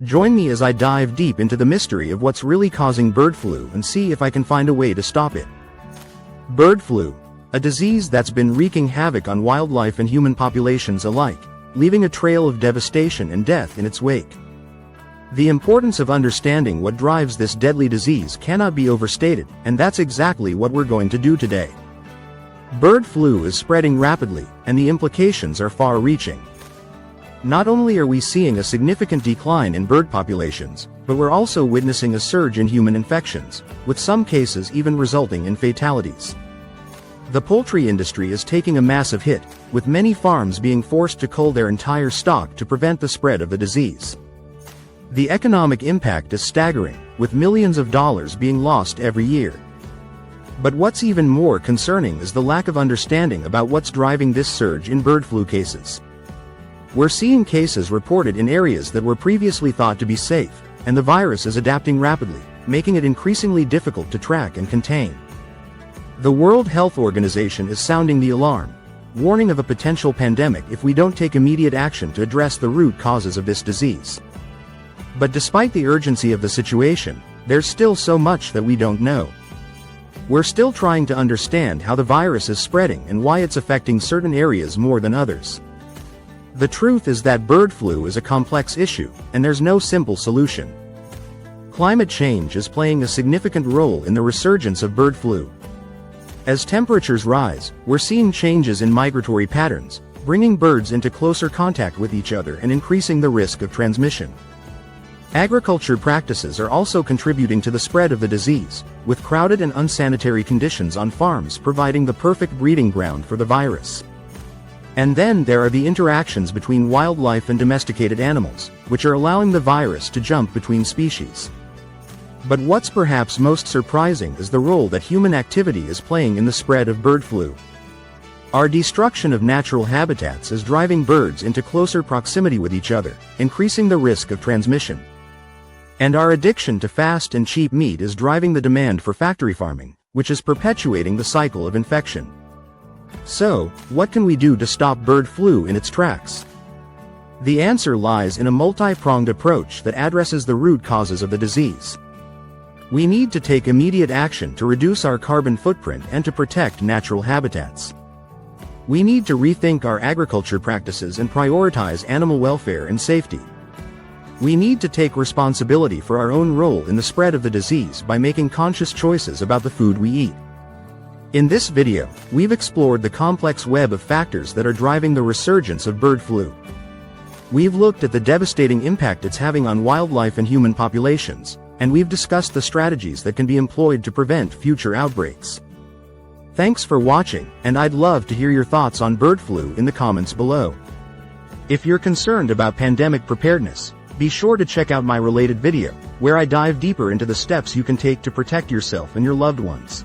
Join me as I dive deep into the mystery of what's really causing bird flu and see if I can find a way to stop it. Bird flu, a disease that's been wreaking havoc on wildlife and human populations alike, leaving a trail of devastation and death in its wake. The importance of understanding what drives this deadly disease cannot be overstated, and that's exactly what we're going to do today. Bird flu is spreading rapidly, and the implications are far-reaching. Not only are we seeing a significant decline in bird populations, but we're also witnessing a surge in human infections, with some cases even resulting in fatalities. The poultry industry is taking a massive hit, with many farms being forced to cull their entire stock to prevent the spread of the disease. The economic impact is staggering, with millions of dollars being lost every year. But what's even more concerning is the lack of understanding about what's driving this surge in bird flu cases. We're seeing cases reported in areas that were previously thought to be safe, and the virus is adapting rapidly, making it increasingly difficult to track and contain. The World Health Organization is sounding the alarm, warning of a potential pandemic if we don't take immediate action to address the root causes of this disease. But despite the urgency of the situation, there's still so much that we don't know. We're still trying to understand how the virus is spreading and why it's affecting certain areas more than others. The truth is that bird flu is a complex issue, and there's no simple solution. Climate change is playing a significant role in the resurgence of bird flu. As temperatures rise, we're seeing changes in migratory patterns, bringing birds into closer contact with each other and increasing the risk of transmission. Agriculture practices are also contributing to the spread of the disease, with crowded and unsanitary conditions on farms providing the perfect breeding ground for the virus. And then there are the interactions between wildlife and domesticated animals, which are allowing the virus to jump between species. But what's perhaps most surprising is the role that human activity is playing in the spread of bird flu. Our destruction of natural habitats is driving birds into closer proximity with each other, increasing the risk of transmission. And our addiction to fast and cheap meat is driving the demand for factory farming, which is perpetuating the cycle of infection. So, what can we do to stop bird flu in its tracks? The answer lies in a multi-pronged approach that addresses the root causes of the disease. We need to take immediate action to reduce our carbon footprint and to protect natural habitats. We need to rethink our agriculture practices and prioritize animal welfare and safety. We need to take responsibility for our own role in the spread of the disease by making conscious choices about the food we eat. In this video, we've explored the complex web of factors that are driving the resurgence of bird flu. We've looked at the devastating impact it's having on wildlife and human populations, and we've discussed the strategies that can be employed to prevent future outbreaks. Thanks for watching, and I'd love to hear your thoughts on bird flu in the comments below. If you're concerned about pandemic preparedness, be sure to check out my related video, where I dive deeper into the steps you can take to protect yourself and your loved ones.